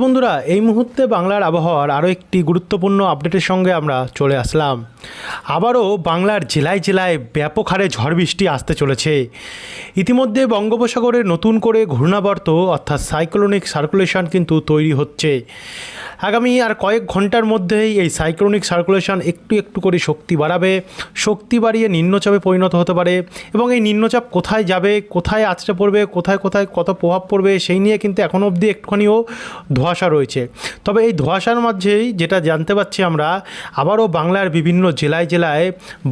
বন্ধুরা, এই মুহূর্তে বাংলার আবহাওয়ার আরও একটি গুরুত্বপূর্ণ আপডেটের সঙ্গে আমরা চলে আসলাম। আবারও বাংলার জেলায় জেলায় ব্যাপক হারে ঝড় বৃষ্টি আসতে চলেছে। ইতিমধ্যে বঙ্গোপসাগরে নতুন করে ঘূর্ণাবর্ত অর্থাৎ সাইক্লোনিক সার্কুলেশন কিন্তু তৈরি হচ্ছে। আগামী আর কয়েক ঘন্টার মধ্যেই এই সাইক্লোনিক সার্কুলেশন একটু একটু করে শক্তি বাড়াবে, শক্তি বাড়িয়ে নিম্নচাপে পরিণত হতে পারে। এবং এই নিম্নচাপ কোথায় যাবে, কোথায় আছড়ে পড়বে, কোথায় কোথায় কত প্রভাব পড়বে সেই নিয়ে কিন্তু এখনও অবধি একটুখানিও ধোঁয়াশা রয়েছে। তবে এই ধোঁয়াশার মাঝেই যেটা জানতে পারছি আমরা, আবারও বাংলার বিভিন্ন জেলায় জেলায়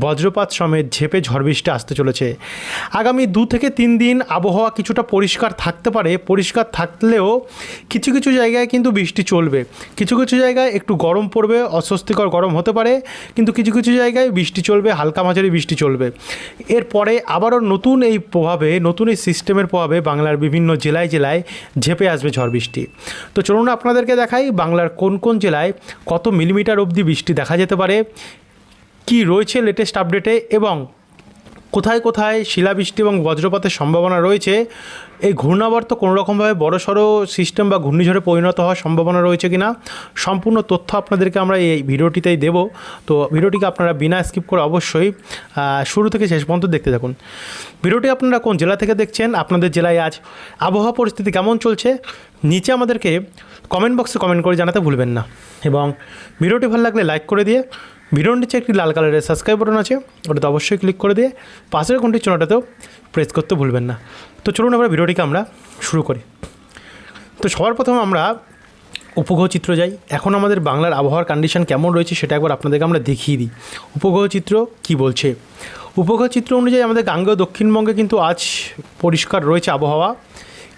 বজ্রপাত সমেত ঝেঁপে ঝড় বৃষ্টি আসতে চলেছে। আগামী 2 থেকে 3 দিন আবহাওয়া কিছুটা পরিষ্কার থাকতে পারে। পরিষ্কার থাকলেও কিছু কিছু জায়গায় কিন্তু বৃষ্টি চলবে, কিছু কিছু জায়গায় একটু গরম পড়বে, অস্বস্তিকর গরম হতে পারে, কিন্তু কিছু কিছু জায়গায় বৃষ্টি চলবে, হালকা মাঝারি বৃষ্টি চলবে। এরপরে আবারও নতুন এই প্রভাবে, নতুন এই সিস্টেমের প্রভাবে বাংলার বিভিন্ন জেলায় জেলায় ঝেঁপে আসবে ঝড় বৃষ্টি। তো চলুন আপনাদেরকে দেখাই বাংলার কোন কোন জেলায় কত মিলিমিটার অবধি বৃষ্টি দেখা যেতে পারে, কি রয়েছে লেটেস্ট আপডেটে, এবং কোথায় কোথায় শিলাবৃষ্টি এবং বজ্রপাতের সম্ভাবনা রয়েছে। এই ঘূর্ণাবর্ত কোনোরকমভাবে বড়সড় সিস্টেম বা ঘূর্ণিঝড়ে পরিণত হওয়ার সম্ভাবনা রয়েছে কিনা, সম্পূর্ণ তথ্য আপনাদেরকে আমরা এই ভিডিওটিতেই দেব। তো ভিডিওটিকে আপনারা বিনা স্কিপ করে অবশ্যই শুরু থেকে শেষ পর্যন্ত দেখতে থাকুন। ভিডিওটি আপনারা কোন জেলা থেকে দেখছেন, আপনাদের জেলায় আজ আবহাওয়া পরিস্থিতি কেমন চলছে, নিচে আমাদেরকে কমেন্ট বক্সে কমেন্ট করে জানাতে ভুলবেন না। এবং ভিডিওটি ভালো লাগলে লাইক করে দিয়ে ভিডিওর নিচে একটি লাল কালারের সাবস্ক্রাইব বাটন আছে, ওটাতে অবশ্যই ক্লিক করে দিয়ে পাশের ঘন্টির চিহ্নটাতেও প্রেস করতে ভুলবেন না। তো চলুন আমরা ভিডিওটিকে আমরা শুরু করি। তো সবার প্রথমে আমরা উপগ্রহ চিত্র যাই। এখন আমাদের বাংলার আবহাওয়ার কন্ডিশন কেমন রয়েছে সেটা একবার আপনাদেরকে আমরা দেখিয়ে দিই। উপগ্রহ চিত্র কি বলছে। উপগ্রহ চিত্র অনুযায়ী আমাদের গাঙ্গেয় দক্ষিণবঙ্গে কিন্তু আজ পরিষ্কার রয়েছে আবহাওয়া।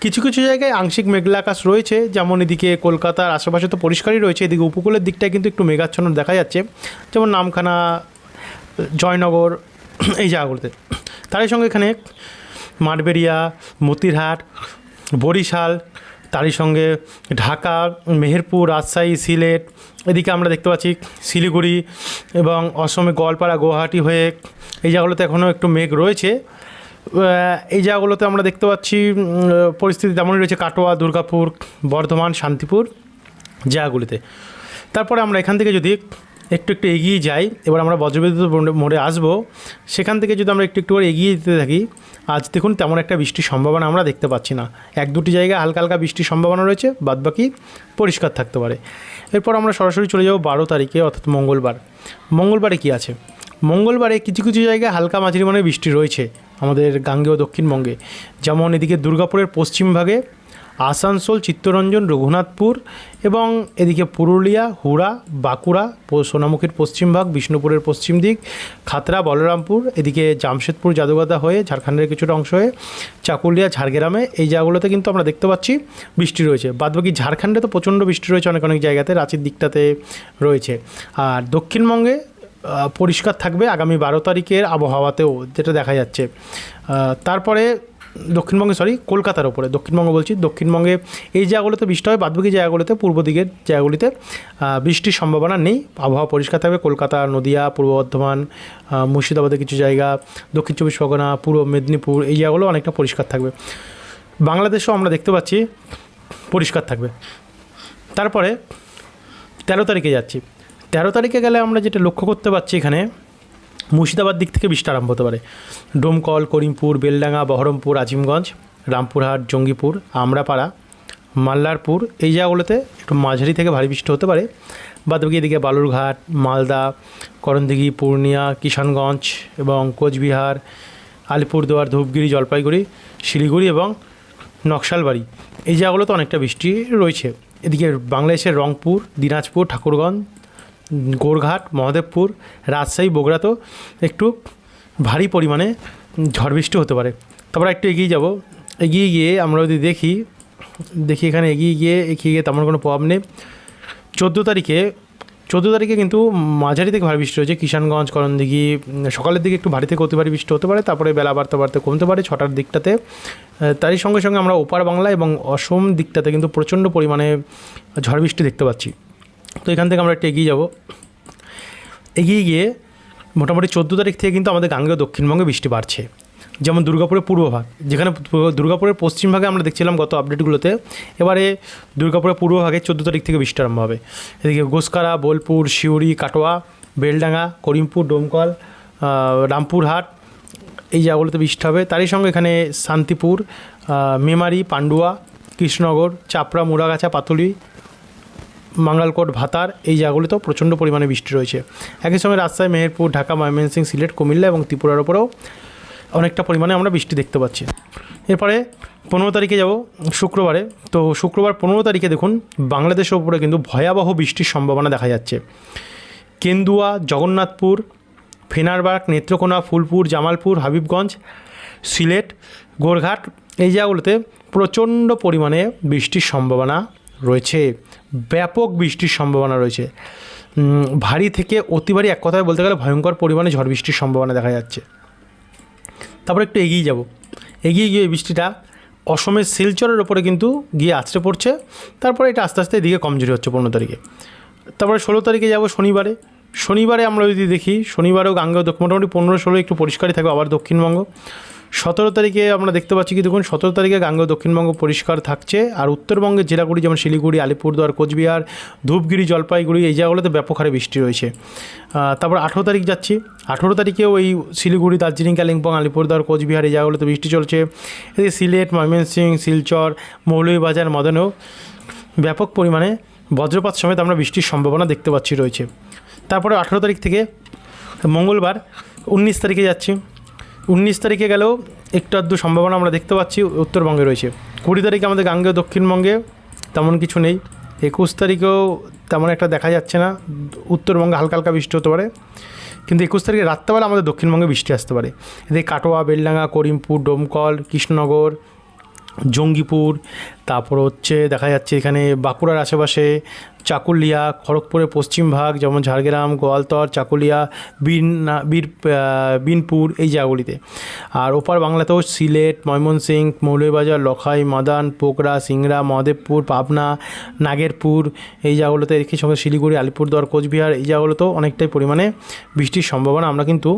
কিছু কিছু জায়গায় আংশিক মেঘলা আকাশ রয়েছে, যেমন এদিকে কলকাতার আশেপাশে তো পরিষ্কারই রয়েছে, এদিকে উপকূলের দিকটায় কিন্তু একটু মেঘাচ্ছন্ন দেখা যাচ্ছে, যেমন নামখানা, জয়নগর এই জায়গাগুলোতে। তারই সঙ্গে এখানে মাঠবেড়িয়া, মতিরহাট, বরিশাল, তারই সঙ্গে ঢাকা, মেহেরপুর, রাজশাহী, সিলেট, এদিকে আমরা দেখতে পাচ্ছি শিলিগুড়ি এবং অসমে গোয়ালপাড়া, গুয়াহাটি হয়ে এই জায়গাগুলোতে এখনও একটু মেঘ রয়েছে। এই জায়গাগুলোতে আমরা দেখতে পাচ্ছি পরিস্থিতি তেমনই রয়েছে, কাটোয়া, দুর্গাপুর, বর্ধমান, শান্তিপুর জায়গাগুলিতে। তারপরে আমরা এখান থেকে যদি একটু একটু এগিয়ে যাই, এবার আমরা বজ্রবিদ্যুৎ মোড়ে আসবো, সেখান থেকে যদি আমরা একটু একটু করে এগিয়ে যেতে থাকি, আজ দেখুন তেমন একটা বৃষ্টির সম্ভাবনা আমরা দেখতে পাচ্ছি না। 1-2টি জায়গায় হালকা হালকা বৃষ্টির সম্ভাবনা রয়েছে, বাদবাকি পরিষ্কার থাকতে পারে। এরপর আমরা সরাসরি চলে যাব 12 তারিখে, অর্থাৎ মঙ্গলবার। মঙ্গলবারে কি আছে? মঙ্গলবারে কিছু কিছু জায়গায় হালকা মাঝারি মানের বৃষ্টি রয়েছে আমাদের গাঙ্গেয় দক্ষিণবঙ্গে, যেমন এদিকে দুর্গাপুরের পশ্চিম ভাগে, আসানসোল, চিত্তরঞ্জন, রঘুনাথপুর এবং এদিকে পুরুলিয়া, হুড়া, বাঁকুড়া, সোনামুখীর পশ্চিম ভাগ, বিষ্ণুপুরের পশ্চিম দিক, খাতড়া, বলরামপুর, এদিকে জামশেদপুর, জাদুগাদা হয়ে ঝাড়খণ্ডের কিছুটা অংশ হয়ে চাকুলিয়া, ঝাড়গ্রামে এই জায়গাগুলোতে কিন্তু আমরা দেখতে পাচ্ছি বৃষ্টি রয়েছে। বাদবাকি ঝাড়খণ্ডে তো প্রচণ্ড বৃষ্টি রয়েছে অনেক অনেক জায়গাতে, রাঁচির দিকটাতে রয়েছে। আর দক্ষিণবঙ্গে পরিষ্কার থাকবে আগামী 12 তারিখের আবহাওয়াতেও, যেটা দেখা যাচ্ছে। তারপরে দক্ষিণবঙ্গে, কলকাতার ওপরে, দক্ষিণবঙ্গ বলছি, দক্ষিণবঙ্গে এই জায়গাগুলোতে বৃষ্টি হয়, বাদবাকি জায়গাগুলোতে, পূর্ব দিকের জায়গাগুলিতে বৃষ্টির সম্ভাবনা নেই। আবহাওয়া পরিষ্কার থাকবে। কলকাতা, নদিয়া, পূর্ব বর্ধমান, মুর্শিদাবাদের কিছু জায়গা, দক্ষিণ চব্বিশ পরগনা, পূর্ব মেদিনীপুর এই জায়গাগুলো অনেকটা পরিষ্কার থাকবে। বাংলাদেশও আমরা দেখতে পাচ্ছি পরিষ্কার থাকবে। তারপরে 13 তারিখে যাচ্ছি। 13 তারিখে গেলে আমরা যেটা লক্ষ্য করতে পারছি, এখানে মুর্শিদাবাদ দিক থেকে বৃষ্টি আরম্ভ হতে পারে। ডোমকল, করিমপুর, বেলডাঙ্গা, বহরমপুর, আজিমগঞ্জ, রামপুরহাট, জঙ্গিপুর, আমরাপাড়া, মাল্লারপুর এই জায়গাগুলোতে একটু মাঝারি থেকে ভারী বৃষ্টি হতে পারে। বাদবাকি এদিকে বালুরঘাট, মালদা, করণদিঘি, পূর্ণিয়া, কিষানগঞ্জ এবং কোচবিহার, আলিপুরদুয়ার, ধূপগুড়ি, জলপাইগুড়ি, শিলিগুড়ি এবং নকশালবাড়ি এই জায়গাগুলোতে অনেকটা বৃষ্টি রয়েছে। এদিকে বাংলাদেশের রংপুর, দিনাজপুর, ঠাকুরগঞ্জ, গোরঘাট, মহাদেবপুর, রাজশাহী, বগুড়াতেও একটু ভারী পরিমাণে ঝড় বৃষ্টি হতে পারে। তারপর একটু এগিয়ে যাব। এগিয়ে গিয়ে আমরা যদি দেখি এখানে এগিয়ে গিয়ে তেমন কোনো প্রভাব নেই। 14 তারিখে কিন্তু মাঝারি থেকে ভারী বৃষ্টি রয়েছে। কিষানগঞ্জ, করণদিঘি সকালের দিকে একটু ভারী থেকে অতি ভারী বৃষ্টি হতে পারে, তারপরে বেলা বাড়তে বাড়তে কমতে পারে 6টার দিকটাতে। তারই সঙ্গে সঙ্গে আমরা ওপার বাংলা এবং অসম দিকটাতে কিন্তু প্রচণ্ড পরিমাণে ঝড় বৃষ্টি দেখতে পাচ্ছি। তো এখান থেকে আমরা একটু এগিয়ে যাব। এগিয়ে গিয়ে মোটামুটি 14 তারিখ থেকে কিন্তু আমাদের গাঙ্গেয় দক্ষিণবঙ্গে বৃষ্টি বাড়ছে। যেমন দুর্গাপুরের পূর্বভাগ, যেখানে দুর্গাপুরের পশ্চিমভাগে আমরা দেখছিলাম গত আপডেটগুলোতে, এবারে দুর্গাপুরের পূর্বভাগে 14 তারিখ থেকে বৃষ্টি আরম্ভ হবে। এদিকে গোসকারা, বোলপুর, সিউড়ি, কাটোয়া, বেলডাঙ্গা, করিমপুর, ডোমকল, রামপুরহাট এই জায়গাগুলোতে বৃষ্টি হবে। তারই সঙ্গে এখানে শান্তিপুর, মেমারি, পান্ডুয়া, কৃষ্ণনগর, চাপড়া, মুড়াগাছা, পাতুলি, মাঙ্গালকোট, ভাতার এই জায়গাগুলিতেও প্রচণ্ড পরিমাণে বৃষ্টি রয়েছে। একই সঙ্গে রাজশাহী, মেহেরপুর, ঢাকা, ময়মনসিংহ, সিলেট, কুমিল্লা এবং ত্রিপুরার ওপরেও অনেকটা পরিমাণে আমরা বৃষ্টি দেখতে পাচ্ছি। এরপরে 15 তারিখে যাব শুক্রবারে। তো শুক্রবার 15 তারিখে দেখুন বাংলাদেশের ওপরে কিন্তু ভয়াবহ বৃষ্টির সম্ভাবনা দেখা যাচ্ছে। কেন্দুয়া, জগন্নাথপুর, ফেনারবাগ, নেত্রকোনা, ফুলপুর, জামালপুর, হাবিবগঞ্জ, সিলেট, গোরঘাট এই জায়গাগুলোতে প্রচণ্ড পরিমাণে বৃষ্টির সম্ভাবনা রয়েছে, ব্যাপক বৃষ্টির সম্ভাবনা রয়েছে। ভারী থেকে অতি ভারী, এক কথায় বলতে গেলে ভয়ঙ্কর পরিমাণে ঝড় বৃষ্টির সম্ভাবনা দেখা যাচ্ছে। তারপর একটু এগিয়ে যাব, এগিয়ে গিয়ে বৃষ্টিটা অসমের শিলচরের ওপরে কিন্তু গিয়ে আছড়ে পড়ছে। তারপরে এটা আস্তে আস্তে এদিকে কমজোরি হচ্ছে 15 তারিখে। তারপরে 16 তারিখে যাব শনিবারে। শনিবারে আমরা যদি দেখি, শনিবারেও গাঙ্গেয় মোটামুটি 15-16 একটু পরিষ্কারই থাকবে আবার দক্ষিণবঙ্গ। 17 তারিখে আমরা দেখতে পাচ্ছি কি দেখুন 17 তারিখে গাঙ্গেয় দক্ষিণবঙ্গ পরিষ্কার থাকছে। আর উত্তরবঙ্গের জেলাগুলি যেমন শিলিগুড়ি, আলিপুরদুয়ার, কোচবিহার, ধূপগিরি, জলপাইগুড়ি এই জায়গাগুলোতে ব্যাপক হারে বৃষ্টি রয়েছে। তারপর 18 তারিখ যাচ্ছি। 18 তারিখেও এই শিলিগুড়ি, দার্জিলিং, কালিম্পং, আলিপুরদুয়ার, কোচবিহার এই জায়গাগুলোতে বৃষ্টি চলছে। এদিকে সিলেট, ময়মনসিংহ, শিলচর, মৌলভীবাজার, মদনেও ব্যাপক পরিমাণে বজ্রপাত সমেত আমরা বৃষ্টির সম্ভাবনা দেখতে পাচ্ছি রয়েছে। তারপরে 18 তারিখ থেকে মঙ্গলবার 19 তারিখে যাচ্ছি। 19 তারিখে গেলেও একটু আধটু সম্ভাবনা আমরা দেখতে পাচ্ছি উত্তরবঙ্গে রয়েছে। 20 তারিখে আমাদের গাঙ্গেয় দক্ষিণবঙ্গে তেমন কিছু নেই। 21 তারিখেও তেমন একটা দেখা যাচ্ছে না, উত্তরবঙ্গে হালকা হালকা বৃষ্টি হতে পারে। কিন্তু 21 তারিখে রাত্রেবেলা আমাদের দক্ষিণবঙ্গে বৃষ্টি আসতে পারে। এদিকে কাটোয়া, বেলডাঙ্গা, করিমপুর, ডোমকল, কৃষ্ণনগর, জঙ্গিপুর, তারপর হচ্ছে দেখা যাচ্ছে এখানে বাঁকুড়ার আশেপাশে চাকুলিয়া, খড়গপুরের পশ্চিম ভাগ যেমন ঝাড়গ্রাম, গোয়ালতর, চাকুলিয়া, বিনপুর এই জায়গাগুলিতে। আর ওপার বাংলাতেও সিলেট, ময়মনসিংহ, মৌলভীবাজার, লখাই, মাদান, পোকরা, সিংড়া, মহাদেবপুর, পাবনা, নাগেরপুর এই জায়গাগুলোতে, একই সঙ্গে শিলিগুড়ি, আলিপুরদুয়ার, কোচবিহার এই জায়গাগুলোতেও অনেকটাই পরিমাণে বৃষ্টির সম্ভাবনা আমরা কিন্তু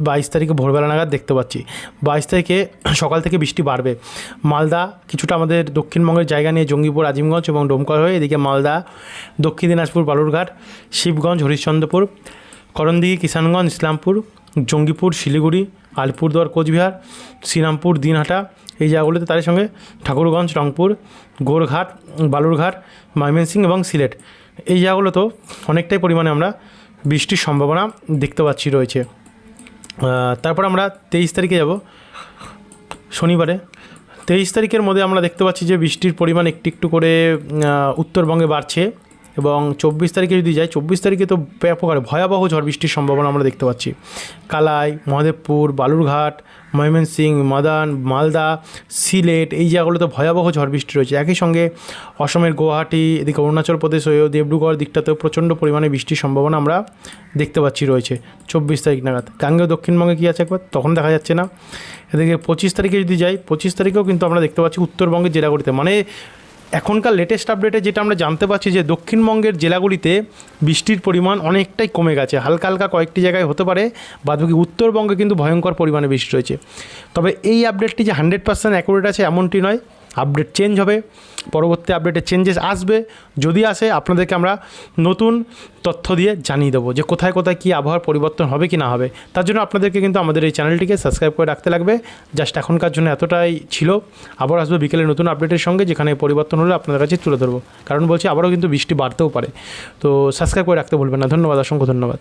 22 তারিখে ভোরবেলা নাগাদ দেখতে পাচ্ছি। 22 তারিখে সকাল থেকে বৃষ্টি বাড়বে। মালদা কিছুটা আমাদের দক্ষিণবঙ্গের জায়গা নিয়ে জঙ্গিপুর, আজিমগঞ্জ এবং ডোমকল হয়ে এদিকে মালদা, দক্ষিণ দিনাজপুর, বালুরঘাট, শিবগঞ্জ, হরিশ্চন্দ্রপুর, করণদিঘি, কিষানগঞ্জ, ইসলামপুর, জঙ্গিপুর, শিলিগুড়ি, আলিপুরদুয়ার, কোচবিহার, শ্রীরামপুর, দিনহাটা এই জায়গাগুলোতে, তার সঙ্গে ঠাকুরগঞ্জ, রংপুর, গোরঘাট, বালুরঘাট, ময়মনসিংহ এবং সিলেট এই জায়গাগুলোতেও অনেকটাই পরিমাণে আমরা বৃষ্টির সম্ভাবনা দেখতে পাচ্ছি রয়েছে। তারপর আমরা 23 তারিখে যাব শনিবারে। 23 তারিখের মধ্যে আমরা দেখতে পাচ্ছি যে বৃষ্টির পরিমাণ একটু একটু করে উত্তরবঙ্গে বাড়ছে। এবং 24 তারিখে যদি যাই, 24 তারিখে তো ব্যাপক আর ভয়াবহ ঝড় বৃষ্টির সম্ভাবনা আমরা দেখতে পাচ্ছি। কালাই, মহাদেবপুর, বালুরঘাট, ময়মনসিংহ, মাদান, মালদা, সিলেট এই জায়গাগুলোতে ভয়াবহ ঝড় বৃষ্টি রয়েছে। একই সঙ্গে অসমের গুয়াহাটি, এদিকে অরুণাচল প্রদেশ হয়েও দেবরুগড় দিকটাতেও প্রচণ্ড পরিমাণে বৃষ্টির সম্ভাবনা আমরা দেখতে পাচ্ছি রয়েছে 24 তারিখ নাগাদ। গাঙ্গেয় দক্ষিণবঙ্গে কী আছে একবার তখন দেখা যাচ্ছে না। এদিকে 25 তারিখে যদি যাই, 25 তারিখেও কিন্তু আমরা দেখতে পাচ্ছি উত্তরবঙ্গের জেলাগুলিতে, মানে এখনকার লেটেস্ট আপডেটে যেটা আমরা জানতে পারছি যে দক্ষিণবঙ্গের জেলাগুলিতে বৃষ্টির পরিমাণ অনেকটাই কমে গেছে। হালকা হালকা কয়েকটি জায়গায় হতে পারে, বাদবাকি উত্তরবঙ্গে কিন্তু ভয়ঙ্কর পরিমাণে বৃষ্টি রয়েছে। তবে এই আপডেটটি যে 100% অ্যাকুরেট আছে এমনটি নয়, আপডেট চেঞ্জ হবে, পরবর্তী আপডেটে চেঞ্জেস আসবে। যদি আসে আপনাদেরকে আমরা নতুন তথ্য দিয়ে জানিয়ে দেবো যে কোথায় কোথায় কী আবহাওয়ার পরিবর্তন হবে কি না হবে। তার জন্য আপনাদেরকে কিন্তু আমাদের এই চ্যানেলটিকে সাবস্ক্রাইব করে রাখতে লাগবে। জাস্ট এখনকার জন্য এতটাই ছিল। আবার আসবে বিকেলে নতুন আপডেটের সঙ্গে, যেখানে পরিবর্তন হলে আপনাদের কাছে তুলে ধরবো। কারণ বলছি আবারও কিন্তু বৃষ্টি বাড়তেও পারে, তো সাবস্ক্রাইব করে রাখতে ভুলবেন না। ধন্যবাদ, অসংখ্য ধন্যবাদ।